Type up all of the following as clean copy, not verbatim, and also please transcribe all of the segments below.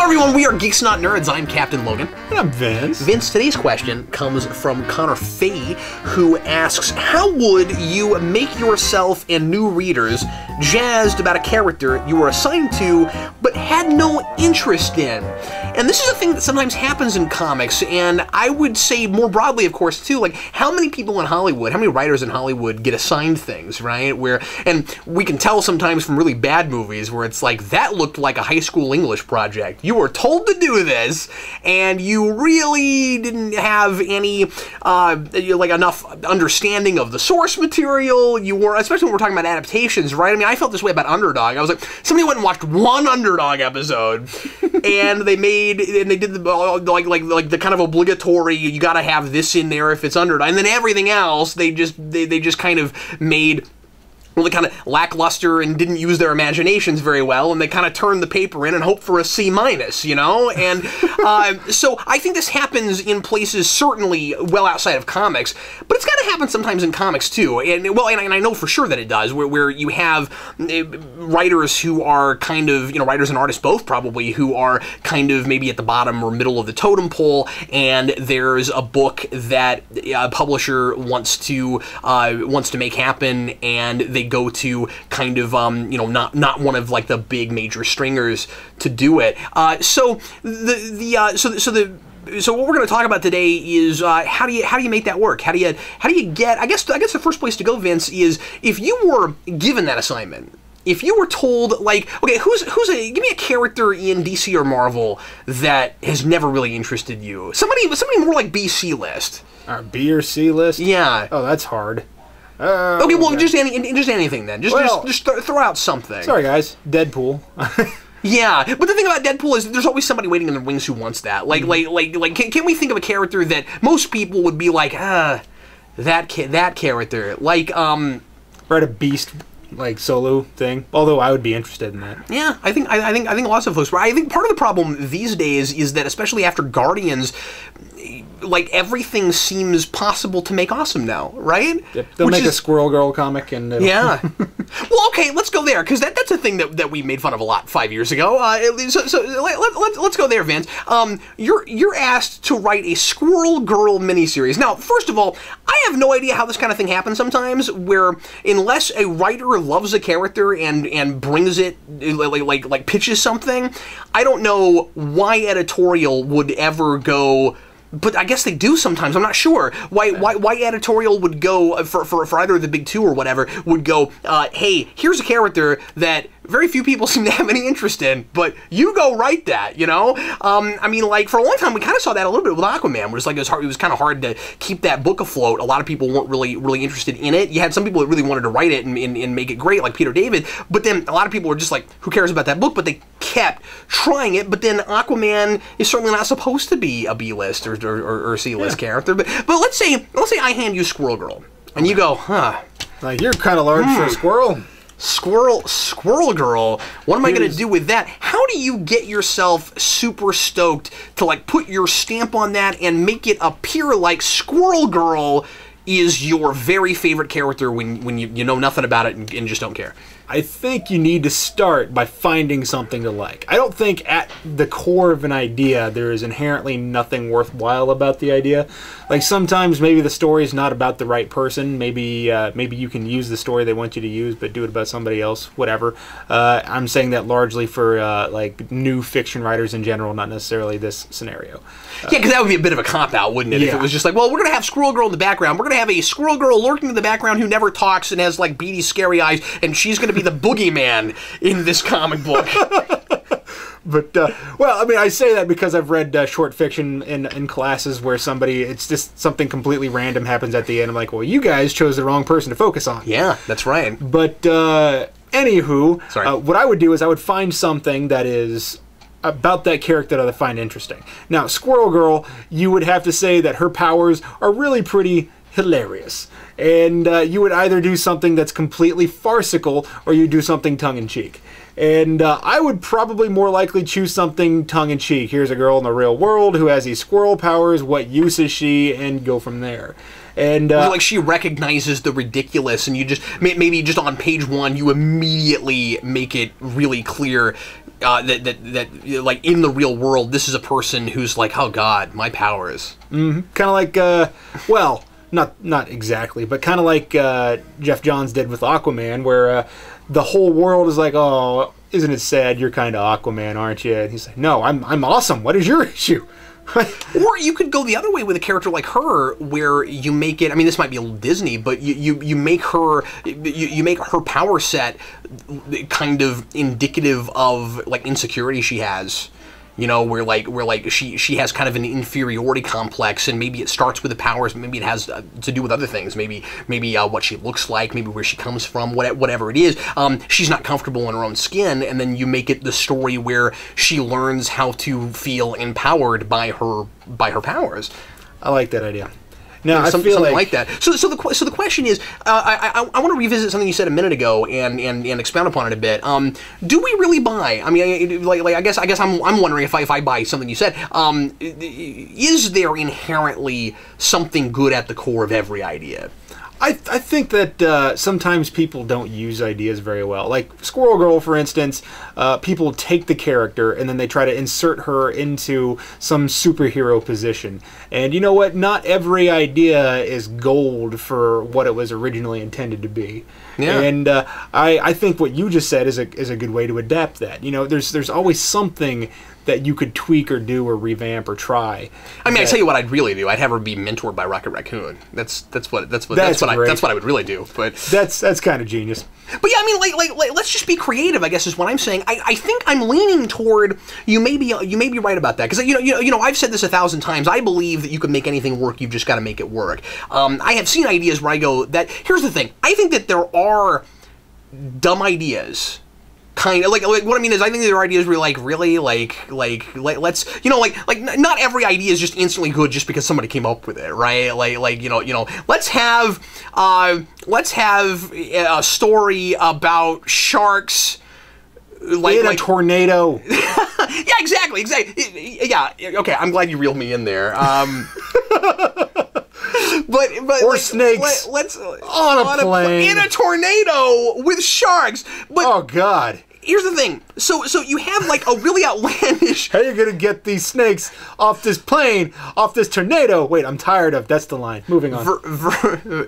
everyone, we are Geeks Not Nerds. I'm Captain Logan. And I'm Vince. Vince, today's question comes from Connor Fahey, who asks, how would you make yourself and new readers jazzed about a character you were assigned to, but had no interest in? And this is a thing that sometimes happens in comics, and I would say more broadly, of course, too, like, how many people in Hollywood, how many writers in Hollywood get assigned things, right? And we can tell sometimes from really bad movies where it's like, that looked like a high school English project. You were told to do this, and you really didn't have any, like, enough understanding of the source material. You were, especially when we're talking about adaptations, right? I mean, I felt this way about Underdog. I was like, somebody went and watched one Underdog episode, and they did the, like the kind of obligatory, you gotta have this in there if it's Underdog, and then everything else, they just kind of made really kind of lackluster and didn't use their imaginations very well, and they kind of turned the paper in and hoped for a C-, you know? And so I think this happens in places certainly well outside of comics, but it's got to happen sometimes in comics too. And well, and I know for sure that it does, where you have writers who are kind of, you know, writers and artists both probably, who are kind of maybe at the bottom or middle of the totem pole, and there's a book that a publisher wants to make happen, and they go to kind of you know, not one of like the big major stringers to do it. So what we're going to talk about today is how do you make that work? How do you get? I guess the first place to go, Vince, is if you were given that assignment. If you were told, like, okay, give me a character in DC or Marvel that has never really interested you. Somebody more like B, C list. B or C list? Yeah. Oh, that's hard. Okay, well, just anything then. Just throw out something. Sorry, guys. Deadpool. Yeah, but the thing about Deadpool is there's always somebody waiting in the wings who wants that. Like, can we think of a character that most people would be like, that character, like, Right, a Beast, like, solo thing. Although I would be interested in that. Yeah, I think lots of folks. I think part of the problem these days is that, especially after Guardians, like, everything seems possible to make awesome now, right? They'll make a Squirrel Girl comic and... Yeah. Well, okay, let's go there, because that's a thing that we made fun of a lot 5 years ago. So let's go there, Vince. You're asked to write a Squirrel Girl miniseries. Now, first of all, I have no idea how this kind of thing happens sometimes, where unless a writer loves a character and brings it, like pitches something, I don't know why editorial would ever go... But I guess they do sometimes. I'm not sure why editorial would go for either of the big two or whatever would go. Hey, here's a character that very few people seem to have any interest in, but you go write that. You know, I mean, like, for a long time we kind of saw that a little bit with Aquaman, where it's like it was kind of hard to keep that book afloat. A lot of people weren't really interested in it. You had some people that really wanted to write it and make it great, like Peter David, but then a lot of people were just like, who cares about that book? But they kept trying it. But then Aquaman is certainly not supposed to be a B-list or C-list character. But let's say I hand you Squirrel Girl, and you go, huh? Like, you're kind of large for a squirrel. Squirrel Girl, what am I going to do with that? How do you get yourself super stoked to, like, put your stamp on that and make it appear like Squirrel Girl is your very favorite character when you know nothing about it and just don't care? I think you need to start by finding something to like. I don't think at the core of an idea there is inherently nothing worthwhile about the idea. Like, sometimes maybe the story is not about the right person. Maybe you can use the story they want you to use, but do it about somebody else. Whatever. I'm saying that largely for like new fiction writers in general, not necessarily this scenario. Yeah, because that would be a bit of a cop-out, wouldn't it? Yeah. If it was just like, well, we're going to have Squirrel Girl in the background. We're going to have a Squirrel Girl lurking in the background who never talks and has, like, beady, scary eyes, and she's going to be the boogeyman in this comic book. But, well, I mean, I say that because I've read short fiction in classes where it's just something completely random happens at the end. I'm like, well, you guys chose the wrong person to focus on. Yeah, that's right. But, anywho, what I would do is I would find something that is about that character that I find interesting. Now, Squirrel Girl, you would have to say that her powers are really pretty hilarious. And you would either do something that's completely farcical or you do something tongue-in-cheek. And I would probably more likely choose something tongue-in-cheek. Here's a girl in the real world who has these squirrel powers. What use is she? And go from there. And like, she recognizes the ridiculous, and you just maybe just on page one you immediately make it really clear like in the real world, this is a person who's like, oh God, my powers. Kind of like, well, not exactly, but kind of like Jeff Johns did with Aquaman, where the whole world is like, oh, isn't it sad you're kind of Aquaman, aren't you? And he's like, no, I'm awesome. What is your issue? Or you could go the other way with a character like her, where you make it. I mean, this might be a little Disney, but you make her power set kind of indicative of like insecurity she has. You know, where she has kind of an inferiority complex, and maybe it starts with the powers, but maybe it has to do with other things. Maybe what she looks like, maybe where she comes from, whatever it is. She's not comfortable in her own skin, and then you make it the story where she learns how to feel empowered by her powers. I like that idea. No, I feel something like that. So the question is, I want to revisit something you said a minute ago and expound upon it a bit. Do we really buy? I mean, I guess I'm wondering if I buy something you said. Is there inherently something good at the core of every idea? I think that sometimes people don't use ideas very well. Like Squirrel Girl, for instance, people take the character and then they try to insert her into some superhero position. And you know what? Not every idea is gold for what it was originally intended to be. Yeah. And I think what you just said is a good way to adapt that. You know, there's always something that you could tweak or do or revamp or try. I mean, I tell you what I'd really do. I'd have her be mentored by Rocket Raccoon. That's what I would really do. But that's kind of genius. But yeah, I mean, like let's just be creative, I guess is what I'm saying. I think I'm leaning toward you may be right about that, because you know I've said this 1,000 times. I believe that you can make anything work. You've just got to make it work. I have seen ideas where I go that here's the thing. I think that there are dumb ideas. Kind of like what I mean is I think there are ideas where you're like really let's like not every idea is just instantly good just because somebody came up with it, right? Like let's have a story about sharks in a tornado. Yeah, exactly. Yeah, okay. I'm glad you reeled me in there. But or like, snakes let's on a plane in a tornado with sharks. But oh God. Here's the thing. So you have like a really outlandish. How are you gonna get these snakes off this plane, off this tornado? Wait, I'm tired of. That's the line. Moving on.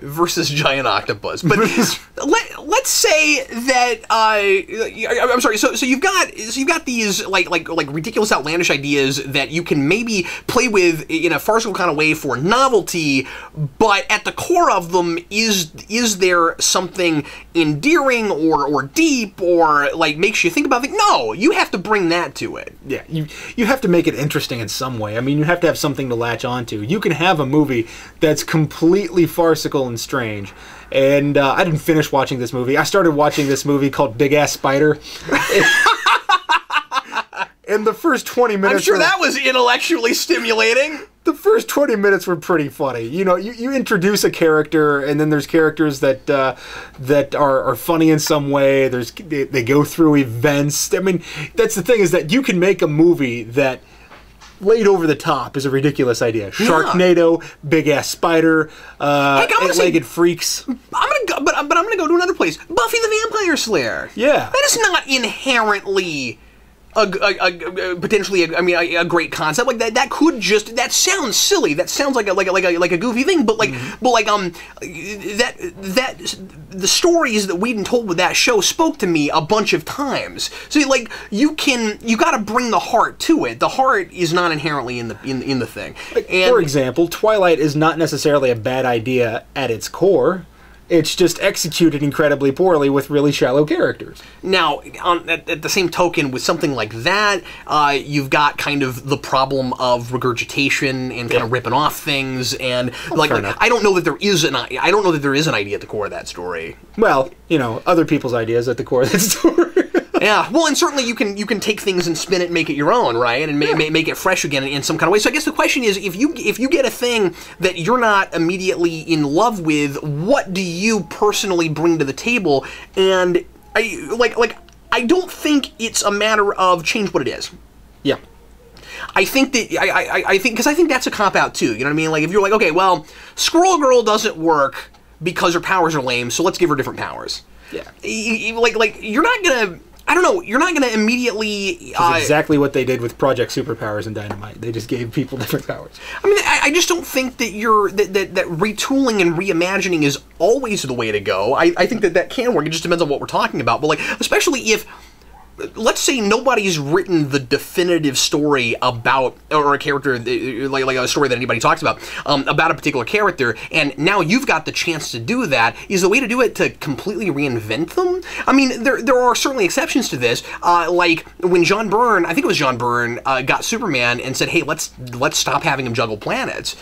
Versus giant octopus. But let's say that I'm sorry. So you've got these like ridiculous, outlandish ideas that you can maybe play with in a farcical kind of way for novelty, but at the core of them is there something endearing or deep or like makes you think about it? No, you have to bring that to it. Yeah, you have to make it interesting in some way. I mean, you have to have something to latch onto. You can have a movie that's completely farcical and strange. And I didn't finish watching this movie. I started watching this movie called Big Ass Spider. And the first 20 minutes... I'm sure that was intellectually stimulating. The first 20 minutes were pretty funny. You know, you introduce a character, and then there's characters that are funny in some way. They go through events. I mean, that's the thing, is that you can make a movie that laid over the top is a ridiculous idea. Yeah. Sharknado, Big-Ass Spider, Eight-Legged Freaks. I'm gonna go to another place. Buffy the Vampire Slayer. Yeah. That is not inherently... potentially a great concept like that. That sounds silly. That sounds like a goofy thing. But the stories that Whedon told with that show spoke to me a bunch of times. So like you got to bring the heart to it. The heart is not inherently in the thing. And, for example, Twilight is not necessarily a bad idea at its core. It's just executed incredibly poorly with really shallow characters. Now, at the same token, with something like that, you've got kind of the problem of regurgitation and kind of ripping off things. And I don't know that there is an idea at the core of that story. Well, you know, other people's ideas at the core of that story. Yeah, well, and certainly you can take things and spin it and make it your own, right? And make it fresh again in some kind of way. So I guess the question is, if you get a thing that you're not immediately in love with, what do you personally bring to the table? And I don't think it's a matter of change what it is. Yeah. I think that I think that's a cop out too. You know what I mean? Like if you're like, okay, well, Squirrel Girl doesn't work because her powers are lame, so let's give her different powers. Yeah. Like you're not gonna. I don't know. You're not going to immediately... Which is exactly what they did with Project Superpowers and Dynamite. They just gave people different powers. I mean, I just don't think that that retooling and reimagining is always the way to go. I think that can work. It just depends on what we're talking about. But, like, especially if... Let's say nobody's written the definitive story about, or a character, like a story that anybody talks about a particular character, and now you've got the chance to do that. Is the way to do it to completely reinvent them? I mean, there are certainly exceptions to this, like when John Byrne, I think it was John Byrne, got Superman and said, hey, let's stop having him juggle planets.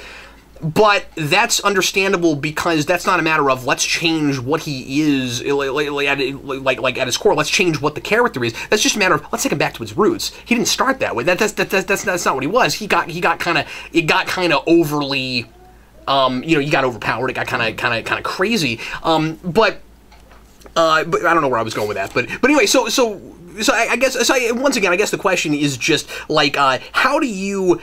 But that's understandable because that's not a matter of let's change what he is, like at his core. Let's change what the character is. That's just a matter of let's take him back to his roots. He didn't start that way. That's not what he was. It got kind of overly, you got overpowered. It got kind of crazy. But I don't know where I was going with that. But anyway, so I guess once again, I guess the question is just like how do you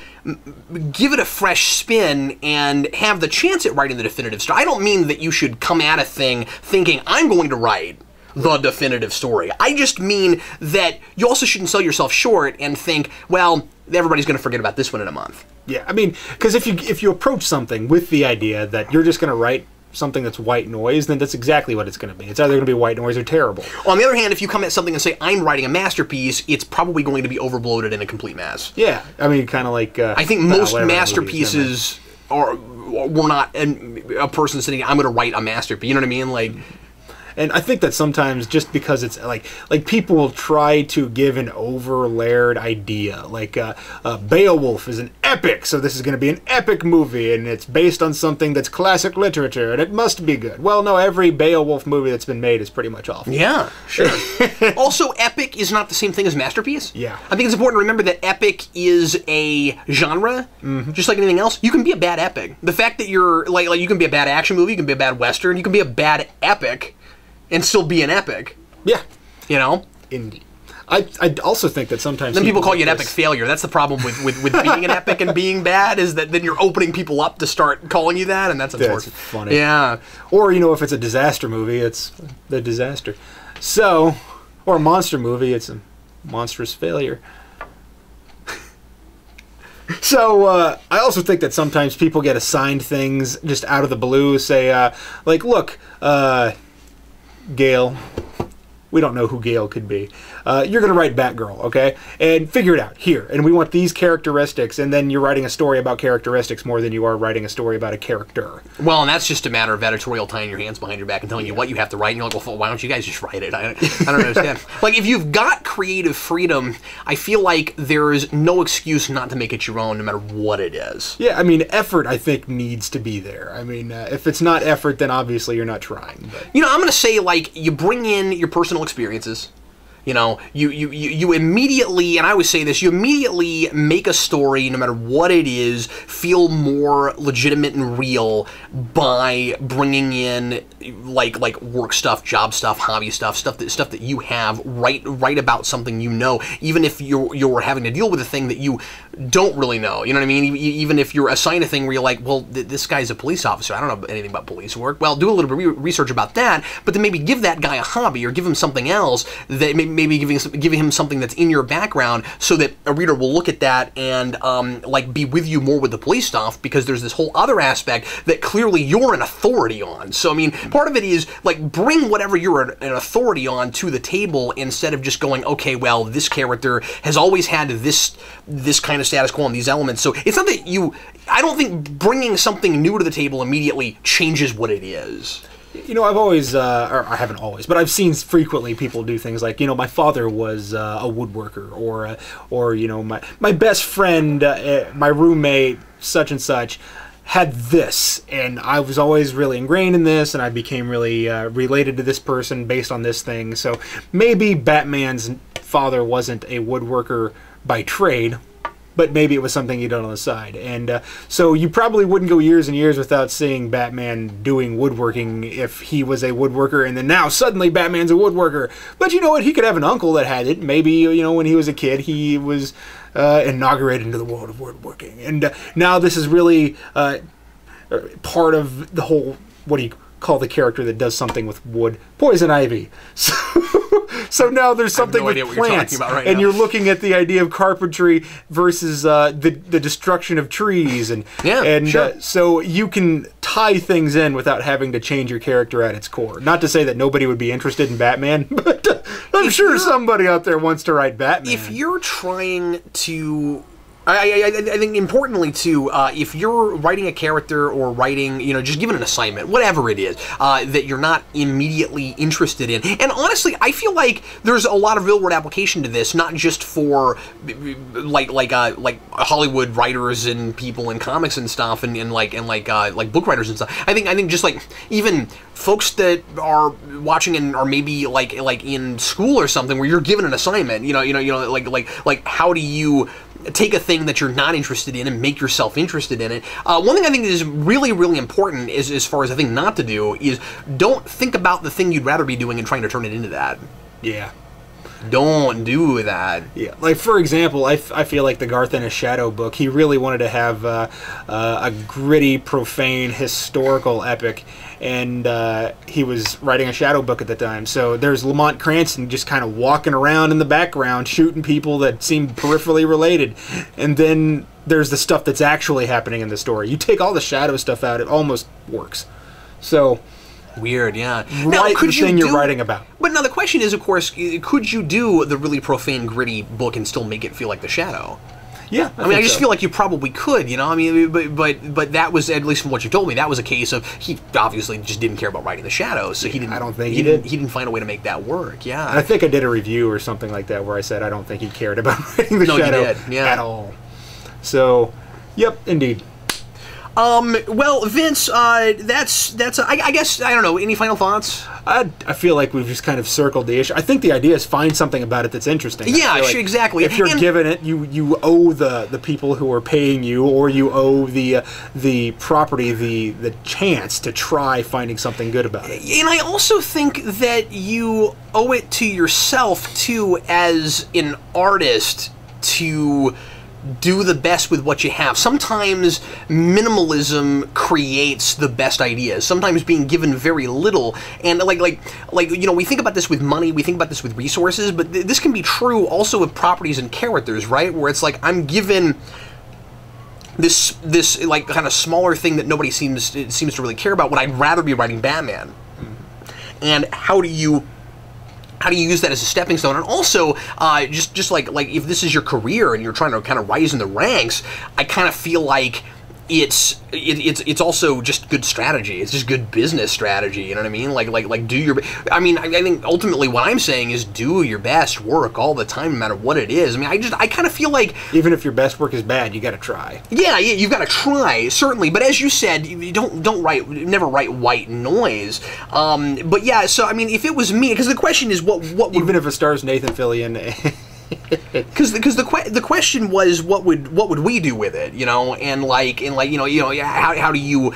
give it a fresh spin and have the chance at writing the definitive story? I don't mean that you should come at a thing thinking I'm going to write the definitive story. I just mean that you also shouldn't sell yourself short and think, well, everybody's going to forget about this one in a month. Yeah, I mean, because if you approach something with the idea that you're just going to write something that's white noise, then that's exactly what it's going to be. It's either going to be white noise or terrible. On the other hand, if you come at something and say, I'm writing a masterpiece, it's probably going to be overbloated and a complete mess. Yeah, I mean, kind of like... I think most masterpieces were not a person sitting, I'm going to write a masterpiece. You know what I mean? Like... And I think that sometimes just because it's like people will try to give an over-layered idea, like Beowulf is an epic, so this is going to be an epic movie, and it's based on something that's classic literature, and it must be good. Well, no, every Beowulf movie that's been made is pretty much awful. Yeah, sure. Also, epic is not the same thing as masterpiece. Yeah. I think it's important to remember that epic is a genre, just like anything else. You can be a bad epic. The fact that you're, like you can be a bad action movie, you can be a bad western, you can be a bad epic, and still be an epic. Yeah. You know? Indeed. I also think that sometimes... Then people call you an epic failure. That's the problem with being an epic and being bad, is that then you're opening people up to start calling you that, and that's unfortunate. That's funny. Yeah. Or, if it's a disaster movie, it's the disaster. So, or a monster movie, it's a monstrous failure. So, I also think that sometimes people get assigned things just out of the blue, say, like, look, Gale, we don't know who Gale could be. You're going to write Batgirl, okay? And figure it out here. And we want these characteristics, and then you're writing a story about characteristics more than you are writing a story about a character. Well, and that's just a matter of editorial tying your hands behind your back and telling you what you have to write, and you're like, well, why don't you guys just write it? I don't understand. Like, if you've got creative freedom, I feel like there's no excuse not to make it your own, no matter what it is. Yeah, I mean, effort, I think, needs to be there. I mean, if it's not effort, then obviously you're not trying. But. I'm going to say, like, you bring in your personal experiences. You immediately, and I always say this, you immediately make a story, no matter what it is, feel more legitimate and real by bringing in like work stuff, job stuff, hobby stuff that you have. Write about something even if you're having to deal with a thing that you don't really know. You know what I mean? Even if you're assigned a thing where you're like, well, this guy's a police officer. I don't know anything about police work. Well, do a little bit of research about that, but then maybe give that guy a hobby or give him something else that maybe giving him something that's in your background so that a reader will look at that and be with you more with the police stuff, because there's this whole other aspect that clearly you're an authority on. So, I mean, part of it is, like, bring whatever you're an authority on to the table instead of just going, okay, well, this character has always had this kind of status quo and these elements. So it's not that I don't think bringing something new to the table immediately changes what it is. I've always, or I haven't always, but I've seen frequently people do things like, my father was a woodworker, or my best friend, my roommate, such and such, had this, and I was always really ingrained in this, and I became really related to this person based on this thing. So maybe Batman's father wasn't a woodworker by trade, but maybe it was something he did on the side. And so you probably wouldn't go years and years without seeing Batman doing woodworking if he was a woodworker, and then now suddenly Batman's a woodworker. But you know what? He could have an uncle that had it. Maybe, when he was a kid, he was inaugurated into the world of woodworking. And now this is really part of the whole, call the character that does something with wood poison ivy. So now there's something with plants, and you're looking at the idea of carpentry versus the destruction of trees, and so you can tie things in without having to change your character at its core. Not to say that nobody would be interested in Batman, but I'm sure somebody out there wants to write Batman. If you're trying to... I think importantly too, if you're writing a character or writing, just given an assignment, whatever it is, that you're not immediately interested in, and honestly, I feel like there's a lot of real world application to this, not just for like Hollywood writers and people in comics and stuff, and book writers and stuff. I think just like even folks that are watching and are maybe like in school or something where you're given an assignment, like how do you take a thing that you're not interested in and make yourself interested in it. One thing I think is really, really important is, as far as I think not to do, is don't think about the thing you'd rather be doing and trying to turn it into that. Yeah. Don't do that. Yeah, like for example, I feel like the Garth Ennis Shadow book, he really wanted to have a gritty, profane, historical epic, and he was writing a Shadow book at the time. So there's Lamont Cranston just kind of walking around in the background, shooting people that seem peripherally related, and then there's the stuff that's actually happening in the story. You take all the Shadow stuff out, it almost works. So... Weird, yeah. Now, the thing you're writing about. But now the question is, of course, could you do the really profane, gritty book and still make it feel like The Shadow? Yeah, I just feel like you probably could, I mean, but that was, at least from what you told me, that was a case of he obviously just didn't care about writing The Shadow, so he didn't. I don't think he did. He didn't find a way to make that work. Yeah, I think I did a review or something like that where I said I don't think he cared about writing The Shadow at all. So, yep, indeed. Well, Vince, I guess, I don't know, any final thoughts? I feel like we've just kind of circled the issue. I think the idea is find something about it that's interesting. Yeah, like exactly. If you're given it, you owe the people who are paying you, or you owe the property the chance to try finding something good about it. And I also think that you owe it to yourself, too, as an artist, to do the best with what you have. Sometimes minimalism creates the best ideas. Sometimes being given very little, and like we think about this with money, we think about this with resources, but this can be true also with properties and characters, right? Where it's like I'm given this like kind of smaller thing that nobody seems to really care about when I'd rather be writing Batman. And how do you use that as a stepping stone? And also, just like if this is your career and you're trying to kind of rise in the ranks, I kind of feel like it's also just good strategy. It's just good business strategy. You know what I mean? Like do your. I mean, I think ultimately what I'm saying is do your best work all the time, no matter what it is. I mean, I kind of feel like even if your best work is bad, you got to try. Yeah, you've got to try, certainly. But as you said, you never write white noise. But yeah, so I mean, if it was me, because the question is what would, even if it stars Nathan Fillion. Because the question was what would we do with it, and how do you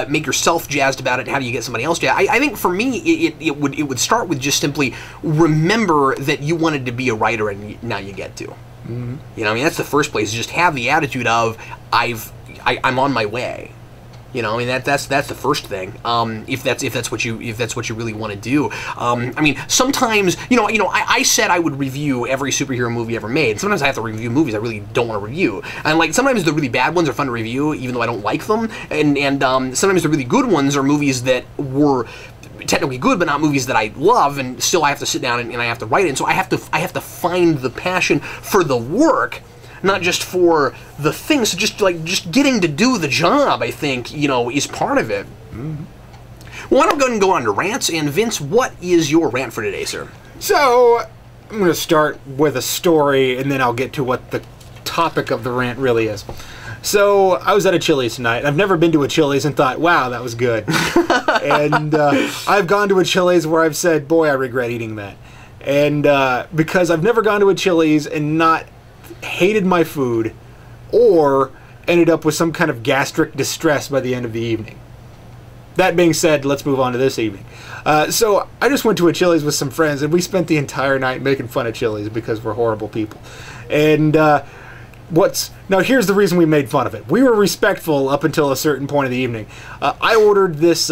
make yourself jazzed about it? How do you get somebody else jazzed? I think for me it would start with just simply remember that you wanted to be a writer and now you get to. Mm-hmm. I mean, that's the first place. Just have the attitude of I'm on my way. I mean that's the first thing. If that's what you really want to do. I mean, sometimes I said I would review every superhero movie ever made. Sometimes I have to review movies I really don't want to review, and like sometimes the really bad ones are fun to review, even though I don't like them. And sometimes the really good ones are movies that were technically good, but not movies that I love, and still I have to sit down and I have to write it. And so I have to find the passion for the work, not just for the thing. So just getting to do the job, I think, is part of it. Mm-hmm. Well, why don't we go ahead and go on to rants? And Vince, what is your rant for today, sir? So I'm going to start with a story, and then I'll get to what the topic of the rant really is. So I was at a Chili's tonight. I've never been to a Chili's and thought, wow, that was good. And I've gone to a Chili's where I've said, boy, I regret eating that. And because I've never gone to a Chili's and not hated my food or ended up with some kind of gastric distress by the end of the evening. That being said, let's move on to this evening. So I just went to a Chili's with some friends, and we spent the entire night making fun of Chili's because we're horrible people. And Now here's the reason we made fun of it. We were respectful up until a certain point of the evening. I ordered this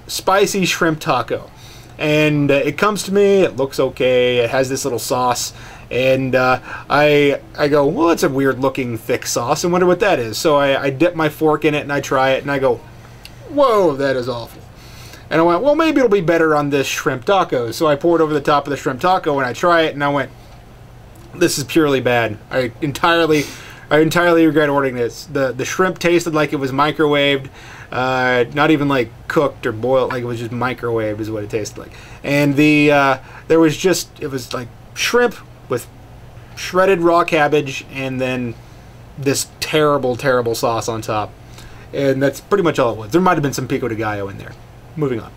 spicy shrimp taco, and it comes to me. It looks okay. It has this little sauce, and I go, well, it's a weird looking thick sauce. I wonder what that is. So I dip my fork in it and I try it, and I go, whoa, that is awful. And I went, well, maybe it'll be better on this shrimp taco. So I poured over the top of the shrimp taco, and I try it, and I went, this is purely bad. I entirely regret ordering this. The shrimp tasted like it was microwaved, not even like cooked or boiled, like it was just microwaved is what it tasted like. And it was like shrimp with shredded raw cabbage and then this terrible, terrible sauce on top. And that's pretty much all it was. There might have been some pico de gallo in there. Moving on.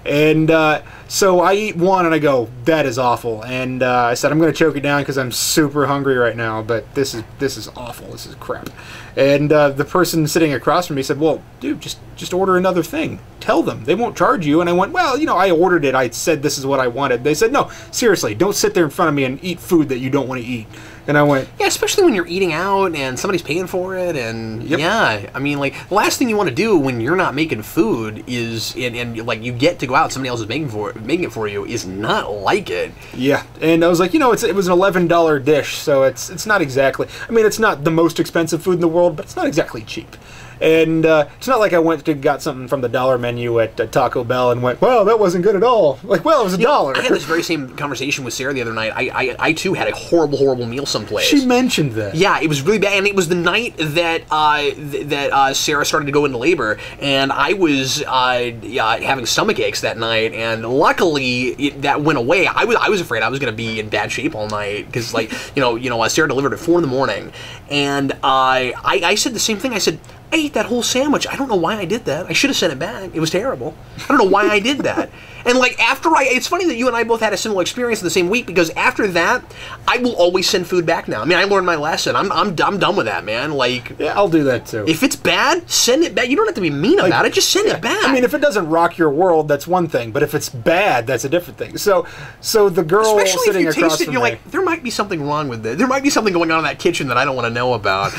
And so I eat one and I go, that is awful. And I said, I'm going to choke it down because I'm super hungry right now, but this is awful. This is crap. And the person sitting across from me said, well, dude, just order another thing. Tell them. They won't charge you. And I went, well, you know, I ordered it. I said this is what I wanted. They said, no, seriously, don't sit there in front of me and eat food that you don't want to eat. And I went, yeah, especially when you're eating out and somebody's paying for it, and yep. Yeah, I mean, like, the last thing you want to do when you're not making food is, and like you get to go out, and somebody else is making it for you, is not like it. Yeah, and I was like, you know, it was an $11 dish, so it's not exactly. I mean, it's not the most expensive food in the world, but it's not exactly cheap. And it's not like I went to got something from the dollar menu at Taco Bell and went, well, that wasn't good at all. Like, well, it was $1. I had this very same conversation with Sarah the other night. I too had a horrible, horrible meal someplace. She mentioned that. Yeah, it was really bad, and it was the night that Sarah started to go into labor, and I was having stomach aches that night, and luckily that went away. I was afraid I was going to be in bad shape all night because, like, Sarah delivered at 4 in the morning, and I said the same thing. I said, I ate that whole sandwich. I don't know why I did that. I should have sent it back. It was terrible. I don't know why I did that. And like it's funny that you and I both had a similar experience in the same week, because after that, I will always send food back now. I mean, I learned my lesson. I'm done with that, man. Like, yeah, I'll do that too. If it's bad, send it back. You don't have to be mean about it. Just send it back. I mean, if it doesn't rock your world, that's one thing. But if it's bad, that's a different thing. So the girl especially sitting if you across taste it, from you're me, like, there might be something wrong with this. There might be something going on in that kitchen that I don't want to know about.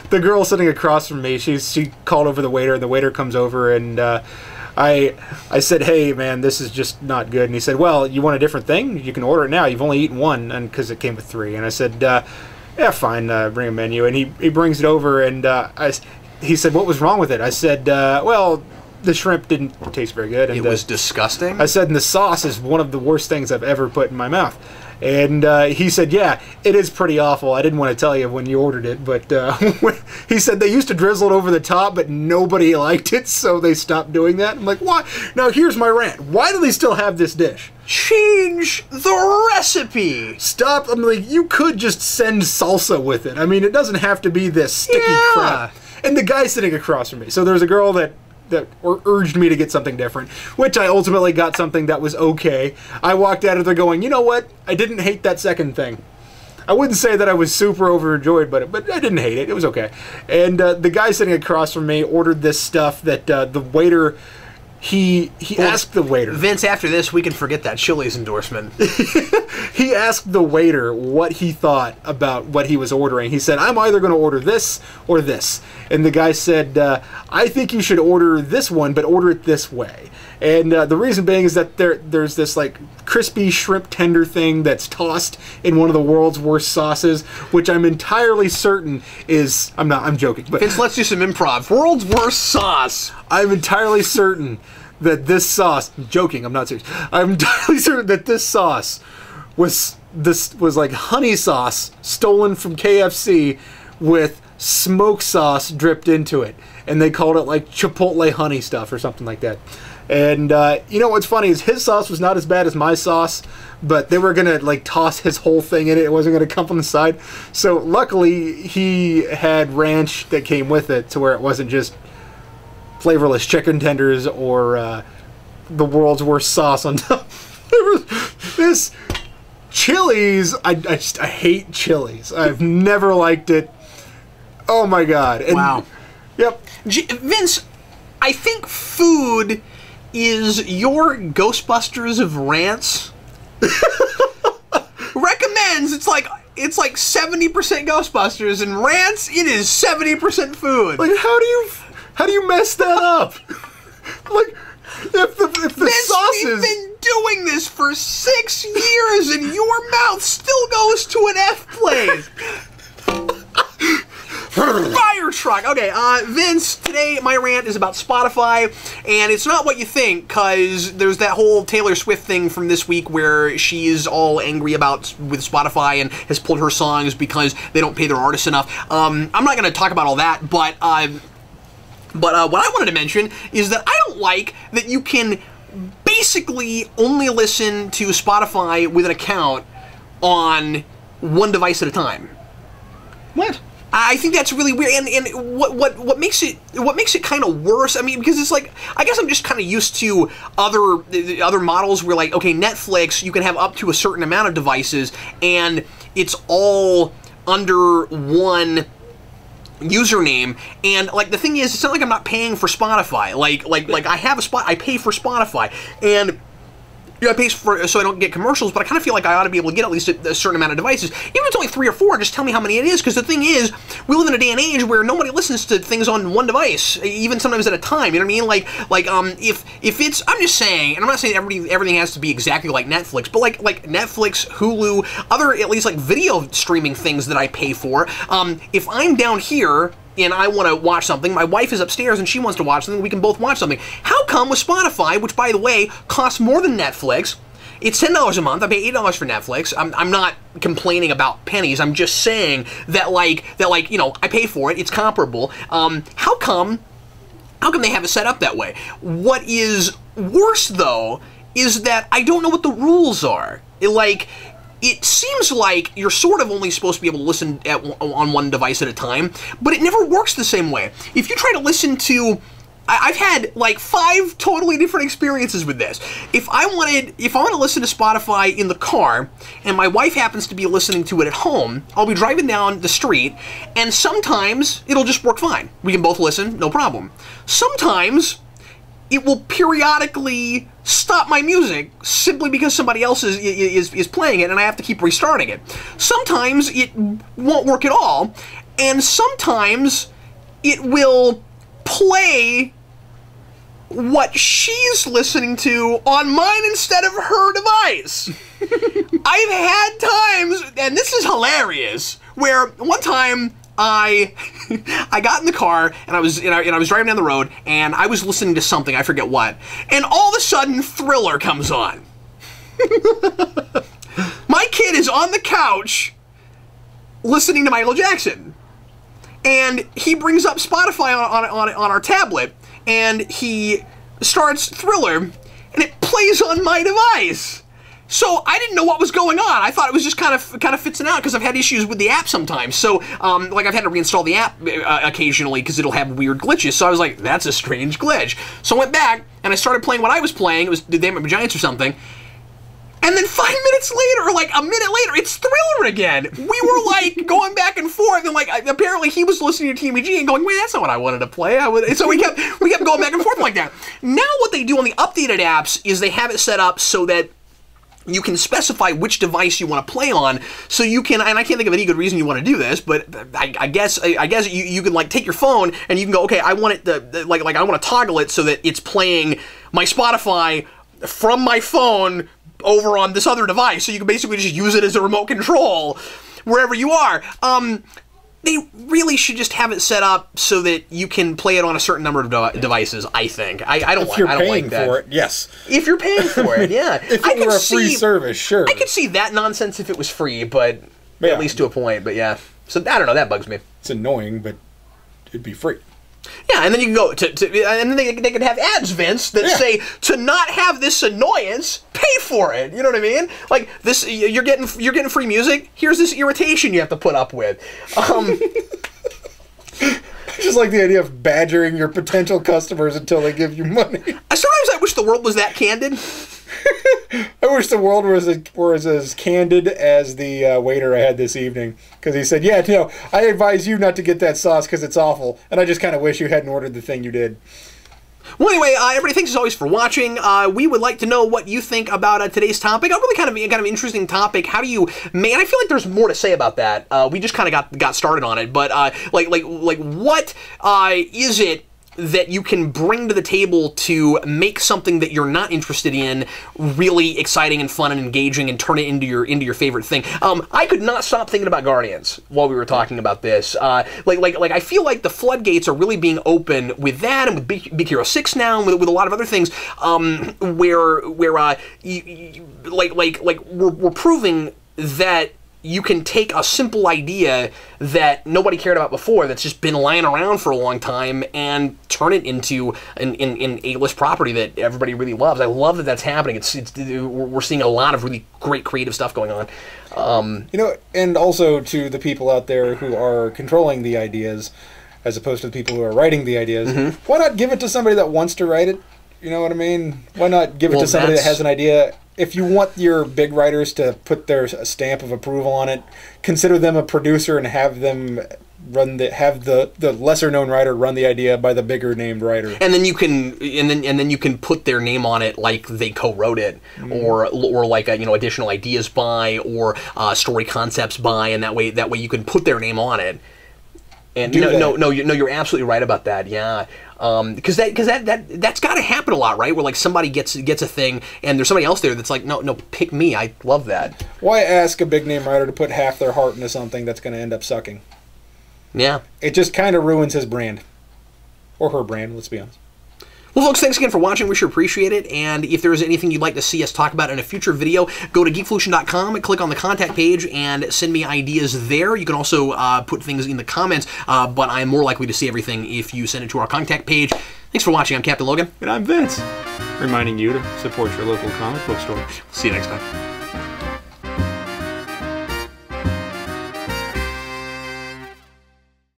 The girl sitting across from me, she called over the waiter, and the waiter comes over, and I said, hey, man, this is just not good. And he said, well, you want a different thing? You can order it now. You've only eaten one, and because it came with 3. And I said, yeah, fine, bring a menu. And he brings it over, and he said, what was wrong with it? I said, well, the shrimp didn't taste very good. And it was disgusting? I said, and the sauce is one of the worst things I've ever put in my mouth. And he said, yeah, it is pretty awful. I didn't want to tell you when you ordered it, but he said they used to drizzle it over the top, but nobody liked it, so they stopped doing that. I'm like, why? Now, here's my rant. Why do they still have this dish? Change the recipe! Stop. I'm like, you could just send salsa with it. I mean, it doesn't have to be this sticky crap. And the guy sitting across from me. So there's a girl that urged me to get something different, which I ultimately got something that was okay. I walked out of there going, you know what? I didn't hate that second thing. I wouldn't say that I was super overjoyed, but I didn't hate it. It was okay. And the guy sitting across from me ordered this stuff that the waiter... He asked the waiter... Vince, after this, we can forget that Chili's endorsement. He asked the waiter what he thought about what he was ordering. He said, I'm either going to order this or this. And the guy said, I think you should order this one, but order it this way. And the reason being is that there's this like crispy shrimp tender thing that's tossed in one of the world's worst sauces, which I'm entirely certain is... I'm joking. But Vince, let's do some improv. World's worst sauce. I'm entirely certain that this sauce... I'm joking, I'm not serious. I'm entirely certain that this sauce was like honey sauce stolen from KFC with smoke sauce dripped into it. And they called it like Chipotle honey stuff or something like that. And you know what's funny is his sauce was not as bad as my sauce, but they were gonna like toss his whole thing in it. It wasn't gonna come from the side. So luckily he had ranch that came with it, to where it wasn't just flavorless chicken tenders or the world's worst sauce on top. This Chili's, I hate Chili's. I've never liked it. Oh my god. And, wow. Yep. Vince, I think food is your Ghostbusters of rants. Recommends. It's like, it's like 70% Ghostbusters, and rants, it is 70% food. Like, how do you mess that up? Like, if the sauce We've been doing this for 6 years, and your mouth still goes to an F place. Fire truck. Okay, Vince, today my rant is about Spotify, and it's not what you think, because there's that whole Taylor Swift thing from this week where she's all angry with Spotify and has pulled her songs because they don't pay their artists enough. I'm not going to talk about all that, but what I wanted to mention is that I don't like that you can basically only listen to Spotify with an account on one device at a time. What? I think that's really weird, and what makes it kind of worse. I mean, because it's like, I guess I'm just kind of used to other models where, like, okay, Netflix, you can have up to a certain amount of devices, and it's all under one username. And like, the thing is, it's not like I'm not paying for Spotify. Like I have I pay for Spotify, and I pay for so I don't get commercials, but I kind of feel like I ought to be able to get at least a certain amount of devices. Even if it's only 3 or 4, just tell me how many it is, because the thing is, we live in a day and age where nobody listens to things on one device, even sometimes at a time, you know what I mean? If it's, I'm just saying, and I'm not saying everything has to be exactly like Netflix, but like Netflix, Hulu, other, at least like video streaming things that I pay for, if I'm down here and I want to watch something, my wife is upstairs and she wants to watch something, we can both watch something. How come with Spotify, which by the way costs more than Netflix, it's $10 a month, I pay $8 for Netflix, I'm not complaining about pennies, I'm just saying that you know, I pay for it, it's comparable. How come they have it set up that way? What is worse though is that I don't know what the rules are. It seems like you're sort of only supposed to be able to listen on one device at a time, but it never works the same way. If you try to listen to, I've had like 5 totally different experiences with this. If I want to listen to Spotify in the car, and my wife happens to be listening to it at home, I'll be driving down the street, and sometimes it'll just work fine. We can both listen, no problem. Sometimes it will periodically stop my music simply because somebody else is playing it and I have to keep restarting it. Sometimes it won't work at all, and sometimes it will play what she's listening to on mine instead of her device. I've had times, and this is hilarious, where one time I got in the car and I was driving down the road and I was listening to something, I forget what, and all of a sudden Thriller comes on. My kid is on the couch listening to Michael Jackson, and he brings up Spotify on our tablet and he starts Thriller and it plays on my device. So I didn't know what was going on. I thought it was just kind of fitzing out because I've had issues with the app sometimes. So like I've had to reinstall the app occasionally because it'll have weird glitches. So I was like, that's a strange glitch. So I went back and I started playing what I was playing. It was The Damn It Giants or something. And then 5 minutes later, or like a minute later, it's Thriller again. We were like going back and forth, and like apparently he was listening to TMG and going, "Wait, that's not what I wanted to play." So we kept going back and forth like that. Now what they do on the updated apps is they have it set up so that you can specify which device you want to play on, so you can, and I can't think of any good reason you want to do this, but I guess you can like take your phone and you can go, okay, I want it like I want to toggle it so that it's playing my Spotify from my phone over on this other device, so you can basically just use it as a remote control wherever you are. They really should just have it set up so that you can play it on a certain number of devices, I think. I don't like that. If you're paying for it, yes. If you're paying for it, yeah. If it were a free service, sure. I could see that nonsense if it was free, but yeah, at least to a point, but yeah. So, I don't know, that bugs me. It's annoying, but it'd be free. Yeah, and then you can go and then they could have ads, Vince, that say, to not have this annoyance, pay for it. You know what I mean? Like this, you're getting free music. Here's this irritation you have to put up with. Just like the idea of badgering your potential customers until they give you money. Sometimes I wish the world was that candid. I wish the world was as candid as the waiter I had this evening. Because he said, yeah, no, I advise you not to get that sauce because it's awful. And I just kind of wish you hadn't ordered the thing you did. Well, anyway, everybody, thanks as always for watching. We would like to know what you think about today's topic. A really kind of interesting topic. How do you, man? I feel like there's more to say about that. We just kind of got started on it, but like what is it that you can bring to the table to make something that you're not interested in really exciting and fun and engaging and turn it into your favorite thing? I could not stop thinking about Guardians while we were talking about this. Like I feel like the floodgates are really being open with that, and with Big Hero 6 now, and with a lot of other things, where we're proving that you can take a simple idea that nobody cared about before, that's just been lying around for a long time, and turn it into an A-list property that everybody really loves. I love that that's happening. We're seeing a lot of really great creative stuff going on. You know, and also to the people out there who are controlling the ideas, as opposed to the people who are writing the ideas, why not give it to somebody that wants to write it? You know what I mean? Why not give it to somebody that has an idea? If you want your big writers to put their stamp of approval on it, consider them a producer and have them have the lesser known writer run the idea by the bigger named writer. And then you can put their name on it, like they co-wrote it, or like additional ideas by, or story concepts by, and that way you can put their name on it. And you're absolutely right about that. Yeah. Because that's got to happen a lot, right? Where like somebody gets a thing, and there's somebody else there that's like, no, pick me. I love that. Why ask a big name writer to put half their heart into something that's going to end up sucking? Yeah, it just kind of ruins his brand, or her brand. Let's be honest. Well, folks, thanks again for watching. We sure appreciate it. And if there is anything you'd like to see us talk about in a future video, go to Geekvolution.com and click on the contact page and send me ideas there. You can also put things in the comments, but I'm more likely to see everything if you send it to our contact page. Thanks for watching. I'm Captain Logan. And I'm Vince. Reminding you to support your local comic book store. See you next time.